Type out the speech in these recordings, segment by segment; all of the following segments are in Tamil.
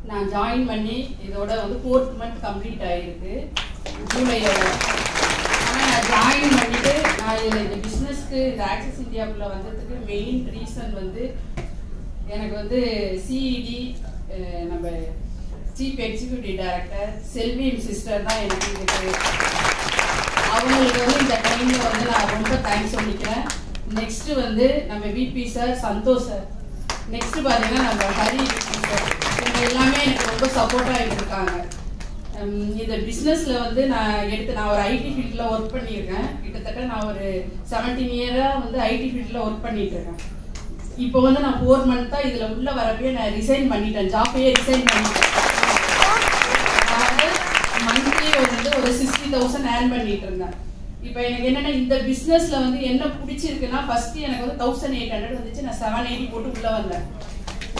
நான் ஜாயின் பண்ணி இதோட வந்து 4th month கம்ப்ளீட் ஆகிருக்கு ஜூலையோட. ஆனால் நான் ஜாயின் பண்ணிவிட்டு நான் இந்த பிஸ்னஸ்க்கு இந்த ஆக்சிஸ் இந்தியாவுக்குள்ள வந்ததுக்கு மெயின் ரீசன் வந்து எனக்கு வந்து சிஇடி நம்ம சீஃப் எக்ஸிக்யூட்டிவ் டைரக்டர் செல்வி சிஸ்டர் தான் எனக்கு இதுக்கு அவங்களுக்கு வந்து இந்த டைமில் வந்து நான் ரொம்ப தேங்க்ஸ் சொல்லிக்கிறேன். நெக்ஸ்ட்டு வந்து நம்ம VP sir, Santosh sir, next பார்த்தீங்கன்னா நம்ம ஹரி சார், இவங்க எல்லாமே எனக்கு ரொம்ப சப்போர்ட்டாக இருக்காங்க. இந்த பிஸ்னஸில் வந்து நான் ஒரு ஐடி ஃபீல்டில் ஒர்க் பண்ணியிருக்கேன். கிட்டத்தட்ட நான் ஒரு 17 இயராக வந்து ஐடி ஃபீல்டில் ஒர்க் பண்ணிட்டு இருக்கேன். இப்போ வந்து நான் 4 month இதில் உள்ள வரப்பே நான் ரிசைன் பண்ணிட்டேன், ஜாப்பையே ரிசைன் பண்ணிட்டேன். அதாவது மந்த்லி வந்து ஒரு 60,000 ஏர்ன் பண்ணிட்டு இருந்தேன். இப்போ எனக்கு என்னன்னா இந்த பிஸ்னஸ்ல வந்து என்ன பிடிச்சிருக்குன்னா ஃபர்ஸ்ட் எனக்கு வந்து 1800 வந்துச்சு, நான் 780 போட்டு உள்ள வந்தேன்.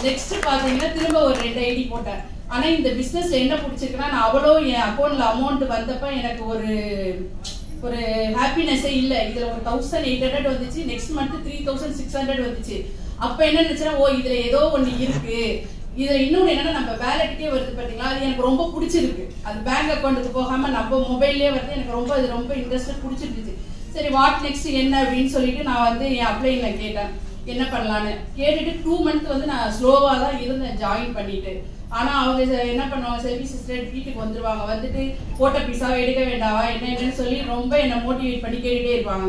நெக்ஸ்ட் பாத்தீங்கன்னா திரும்ப ஒரு 2 ஐடி போட்டேன். ஆனா இந்த பிசினஸ்ல என்ன பிடிச்சிருக்குன்னா நான் அவ்வளோ என் அக்கௌண்ட்ல அமௌண்ட் வந்தப்ப எனக்கு ஒரு ஹாப்பினஸே இல்லை. இதுல ஒரு 1800 வந்துச்சு, நெக்ஸ்ட் மந்த் 3600 வந்துச்சு. அப்ப என்ன நினைச்சேன்னா ஓ இதுல ஏதோ ஒண்ணு இருக்கு. இதுல இன்னொன்னு என்னன்னா நம்ம வேலெட்டுக்கே வருது பாத்தீங்களா, அது எனக்கு ரொம்ப பிடிச்சிருக்கு. அது பேங்க் அக்கௌண்ட்டுக்கு போகாம நம்ம மொபைல்லே வருது, எனக்கு ரொம்ப இன்ட்ரெஸ்ட் பிடிச்சிருந்துச்சு. சரி வாட் நெக்ஸ்ட் என்ன அப்படின்னு சொல்லிட்டு நான் வந்து என் அப்ளைன்ல கேட்டேன் என்ன பண்ணலான்னு. கேட்டுட்டு 2 month வந்து நான் ஸ்லோவா தான் இருந்தேன் ஜாயின் பண்ணிட்டு. ஆனா அவங்க என்ன பண்ணுவாங்க, செல்வி சிஸ்டர் வீட்டுக்கு வந்துருவாங்க, வந்துட்டு போட்ட பீஸாவை எடுக்க வேண்டாவா என்னன்னு சொல்லி ரொம்ப என்ன மோட்டிவேட் பண்ணி கேட்டுட்டே இருப்பாங்க.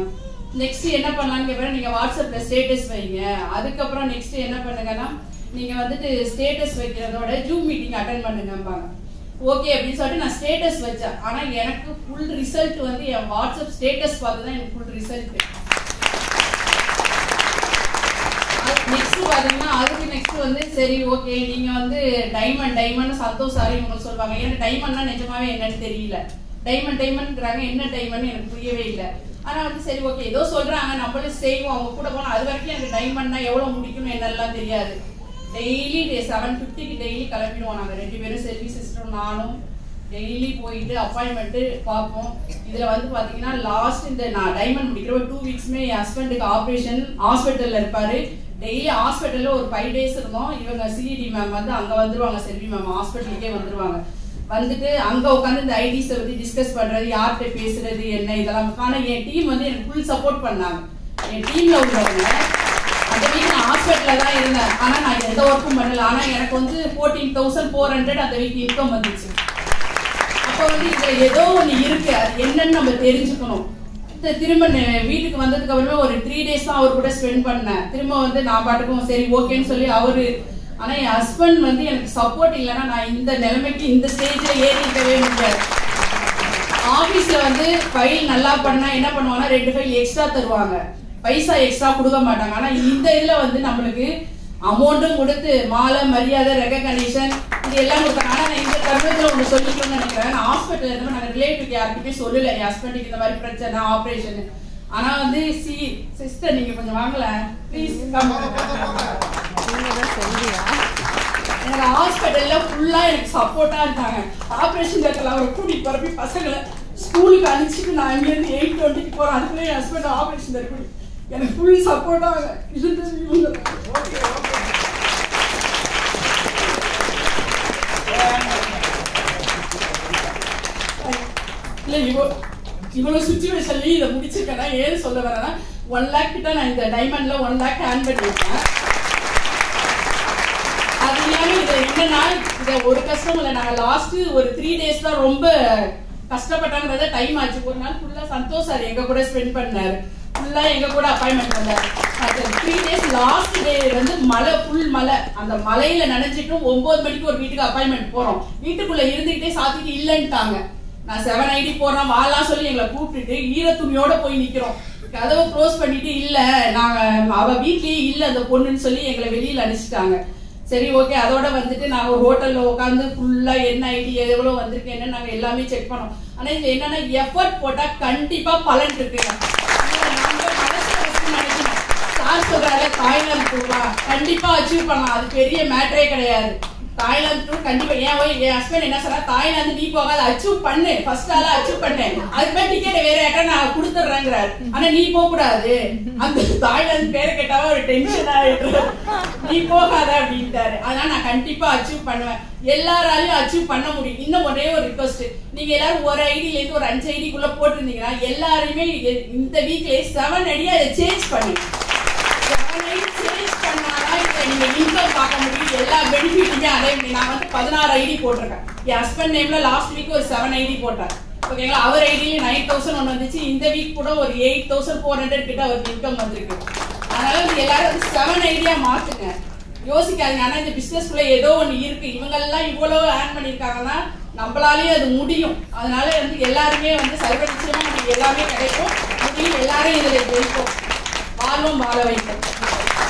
நெக்ஸ்ட் என்ன பண்ணலான்னு கேட்பேன், நீங்க வாட்ஸ்அப்ல ஸ்டேட்டஸ் வைங்க. அதுக்கப்புறம் நெக்ஸ்ட் என்ன பண்ணுங்கன்னா நீங்க வந்துட்டு ஸ்டேட்டஸ் வைக்கிறதோட ஜூம் மீட்டிங் அட்டென்ட் பண்ணுங்கம்பாங்க. ஓகே அப்படின்னு சொல்லிட்டு நான் ஸ்டேட்டஸ் வச்சேன். ஆனா எனக்கு ஃபுல் ரிசல்ட் வந்து என் வாட்ஸ்அப் ஸ்டேட்டஸ் பார்த்து தான் எனக்கு ஃபுல் ரிசல்ட். நெக்ஸ்ட் பாத்தீங்கன்னா அதுக்கு நெக்ஸ்ட் வந்து சரி ஓகே நீங்க வந்து டைமண்ட் சந்தோஷ் சாரி உங்களுக்கு சொல்லுவாங்க. ஏன்னா டைமண்ட்னா நிஜமாவே என்னன்னு தெரியல. டைமண்ட்ங்கிறாங்க, என்ன டைமண்ட் எனக்கு புரியவே இல்லை. ஆனா வந்து சரி ஓகே ஏதோ சொல்றாங்க நம்மளும் செய்வோம். அவங்க கூட போனா அது வரைக்கும் எனக்கு டைமண்ட்னா எவ்வளவு முடிக்கணும் என்னெல்லாம் தெரியாது. டெய்லி 7:50 டெய்லி கிளம்பிடுவோம் நாங்க 2 பேரும், செல்வி சிஸ்டரும் நானும். டெய்லி போயிட்டு அப்பாயின்மெண்ட் பார்ப்போம். இதுல வந்து பாத்தீங்கன்னா லாஸ்ட் இந்த நான் டைமண்ட் முடிக்கிற 2 weeksமே என் ஹஸ்பண்டுக்கு ஆப்ரேஷன் ஹாஸ்பிட்டல்ல இருப்பாரு. டெய்லி ஹாஸ்பிட்டல்ல ஒரு 5 days இருந்தோம். இவங்க சிஇடி மேம் வந்து அங்க வந்துருவாங்க, செல்வி மேம் ஹாஸ்பிட்டலுக்கே வந்துருவாங்க. வந்துட்டு அங்க உட்காந்து இந்த ஐடிஸை பத்தி டிஸ்கஸ் பண்றது, யார்கிட்ட பேசுறது என்ன இதெல்லாம். ஆனா என் டீம் வந்து எனக்கு ஃபுல் சப்போர்ட் பண்ணாங்க. என் டீம்ல உள்ளவங்க அந்த வீக் நான் ஹாஸ்பிட்டல்ல தான் இருந்தேன். ஆனா நான் எந்த ஒர்க்கும் பண்ணல. ஆனா எனக்கு வந்து 14,400 அந்த வீக் இன்கம் வந்துச்சு. அப்ப வந்து இதுல ஏதோ ஒண்ணு இருக்கு, அது என்னன்னு நம்ம தெரிஞ்சுக்கணும். திரும்ப வீட்டுக்கு வந்ததுக்கு அப்புறமே ஒரு 3 days தான் அவர் கூட ஸ்பெண்ட் பண்ணேன். திரும்ப வந்து நான் பாட்டுக்கும் சரி ஓகேன்னு சொல்லி அவரு. ஆனா என் ஹஸ்பண்ட் வந்து எனக்கு சப்போர்ட் இல்லைன்னா நான் இந்த நிலைமைக்கு இந்த ஸ்டேஜ்ல ஏறி இருக்கவே முடியாது. ஆபீஸ்ல வந்து ஃபைல் நல்லா பண்ணா என்ன பண்ணுவாங்கன்னா 2 ஃபைல் எக்ஸ்ட்ரா தருவாங்க, பைசா எக்ஸ்ட்ரா கொடுக்க மாட்டாங்க. ஆனா இந்த இதுல வந்து நம்மளுக்கு அமௌண்ட்டும் கொடுத்து மாலை மரியாதை ரெகக்னிஷன் இது எல்லாம் கொடுத்தாங்க. ஆனா நான் இந்த தருணத்துல ஒண்ணு சொல்லிக்கணும்னு நினைக்கிறேன். நான் ஹாஸ்பிட்டல் இருந்தப்ப நாங்க ரிலேட்டிவ் யாருக்குமே சொல்லல என் ஹஸ்பண்டுக்கு இந்த மாதிரி பிரச்சனை ஆப்ரேஷன். ஆனா வந்து சிஸ்டர் நீங்க கொஞ்சம் வாங்கல ப்ளீஸ். எனக்கு ஹாஸ்பிட்டல்ல ஃபுல்லா எனக்கு சப்போர்ட்டா இருந்தாங்க. ஆப்ரேஷன் தேட்டர்ல அவரை கூட்டிட்டு போறப்ப பசங்களை ஸ்கூலுக்கு அனுப்பிச்சிட்டு நான் இங்கிருந்து 8:20 போறேன். அதுக்குள்ளே என் ஹஸ்பண்ட் ஆப்ரேஷன் தேட்டர் எனக்கு ஃபுல் சப்போர்ட்டாக இருந்தது. இல்லை இவ்வளவு சுச்சுவேஷன்லயும் இதை முடிச்சிருக்கேன். ஏன்னு சொல்ல வரேன்னா 1 lakh கிட்ட நான் இந்த டைமண்ட்ல 1 lakh ஹேண்ட் பண்ணிருக்கேன். அது இல்லாம இது என்னன்னா இதை ஒரு கஷ்டம் இல்லை. நாங்க லாஸ்ட் ஒரு 3 days தான் ரொம்ப கஷ்டப்பட்டாங்கிறத டைம் ஆச்சு. ஒரு நாள் ஃபுல்லா சந்தோஷ் சார் எங்க கூட ஸ்பெண்ட் பண்ணாரு, ஃபுல்லா எங்க கூட அப்பாயின்மெண்ட் வந்தாரு. 3 days லாஸ்ட் டே வந்து மழை, ஃபுல் மழை. அந்த மலையில நினைச்சிட்டும் 9 மணிக்கு ஒரு வீட்டுக்கு அப்பாயின்மெண்ட் போறோம். வீட்டுக்குள்ள இருந்துகிட்டே சாத்திட்டு இல்லன்ட்டாங்க. நான் 780 போறோம் வாலாம் சொல்லி எங்களை கூப்பிட்டுட்டு ஈர துணியோட போய் நிக்கிறோம். கதவை க்ளோஸ் பண்ணிட்டு இல்ல நாங்க அவ வீட்லயே இல்ல அந்த பொண்ணுன்னு சொல்லி எங்களை வெளியில அனுப்பிச்சிட்டாங்க. சரி ஓகே அதோட வந்துட்டு நாங்க ஒரு ஹோட்டல்ல உட்காந்து ஃபுல்லா என்ன ஐடி எவ்வளவு வந்திருக்கேன்னு நாங்க எல்லாமே செக் பண்ணோம். ஆனா இது என்னன்னா எஃபர்ட் போட்டா கண்டிப்பா பலன் இருக்குங்க. சார் சொல்றாரு தாய்லாந்து கண்டிப்பா அச்சீவ் பண்ணலாம், அது பெரிய மேட்டரே கிடையாது. தாய்லாந்து கண்டிப்பா என் ஹஸ்பண்ட் என்ன சொல்றா, தாய்லாந்து நீ போகாத அச்சீவ் பண்ணு, ஃபர்ஸ்ட் ஆளா அச்சீவ் பண்ணேன், அதுக்கு டிக்கெட் வேற யார்ட்டா நான் கொடுத்துட்றேங்கிறாரு. ஆனா நீ போக கூடாது, அந்த தாய்லாந்து பேரை கேட்டாவா ஒரு டென்ஷன் ஆயிடுறாரு, நீ போகாத அப்படின்ட்டாரு. அதனால நான் கண்டிப்பா அச்சீவ் பண்ணுவேன், எல்லாராலையும் அச்சீவ் பண்ண முடியும். இன்னும் ஒரே ஒரு ரிக்வஸ்ட், நீங்க எல்லாரும் ஒரு ஐடியில இருந்து ஒரு 5 ஐடிக்குள்ள போட்டிருந்தீங்கன்னா எல்லாருமே இந்த வீக்ல 7 ஐடியா அதை சேஞ்ச் பண்ணி 7 ஐடி சேஞ்ச் பண்ணாதான் இப்ப நீங்க இன்கம் பார்க்க முடியும், எல்லா பெனிஃபிட்டுமே அடைய முடியும். நான் வந்து 16 ஐடி போட்டிருக்கேன். என் ஹஸ்பண்ட் நேம்ல லாஸ்ட் வீக் ஒரு 7 ஐடி போட்டேன். ஓகேங்களா, அவர் ஐடியில 9,000 ஒன்று வந்துச்சு. இந்த வீக் கூட ஒரு 8,400 கிட்ட அவருக்கு இன்கம் வந்திருக்கு. அதனால எல்லாரும் வந்து 7 ஐடியா மாத்துங்க, யோசிக்காதீங்க. ஆனா இந்த பிசினஸ்க்குள்ள ஏதோ ஒண்ணு இருக்கு, இவங்கெல்லாம் இவ்வளவு ஏர்ன் பண்ணிருக்காங்கன்னா நம்மளாலேயே அது முடியும். அதனால வந்து எல்லாருமே வந்து சர்வ நிச்சயமா எல்லாமே கிடைக்கும், எல்லாரும் இதுல ஜெயிப்போம், வாழும் வாழ வைப்போம்.